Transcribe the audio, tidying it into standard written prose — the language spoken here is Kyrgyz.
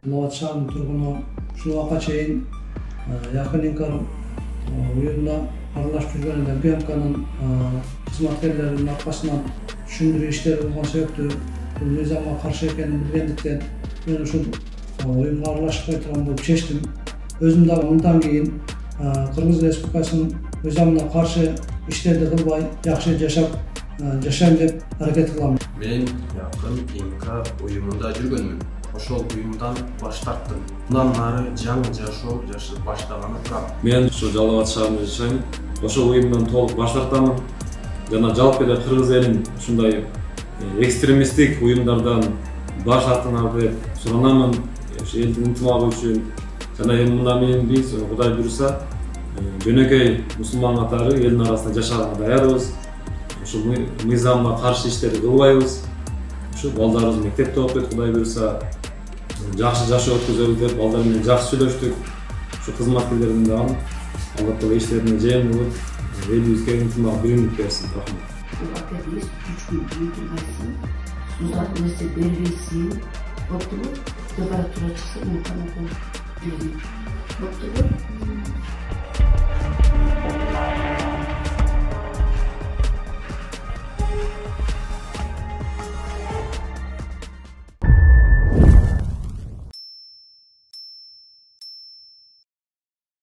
Ulavat şahrının turgunu şu vaka çeyin yakın inkar uyumda aralaş жүргөнүндө ГМК'nın hizmetkarlarının arkasından düşündürü işleri olgan sebepti bu nizama karşı ekenini bilgendikten ben şu oyunga aralashpay turgan bulup çeştim. Özüm dagы мындан кийин Кыргыз Республикасынын nizamına karşı işlerdi kılbay, yaxşı yaşayın dep hareket kılamын. Men yakın İMKA uyumunda жүргөнмүн. Ошол uyumdan baş tarttım. Bundan nары жаңы жашоо жашып баштаганы турам. Men şu Жалал-Абад шаарында жашайм. Ошол uyumdan толук баш тартамын. Жана жалпы эле кыргыз элин ушундай экстремисттик уюмдардан баш тартыңар деп суранамын. Ошо элдин ынтымагы үчүн жана эми мына менен биз Кудай буйруса жөнөкөй мусулман катары элдин арасында жашаганга даярбыз. Ошо мыйзамга каршы иштерди кылбайбыз. Ошо балдарыбыз мектепте окуйт, Кудай буйруса жакшы жашоо өткөзөбүз деп балдар менен жакшы сүйлөштүк. Ошо кызматкерлердин дагы Алла Таала иштерине жем кылып, элибизге ынтымак биримдик берсин. Рахмат. Temperatura çıksa imkanı olur.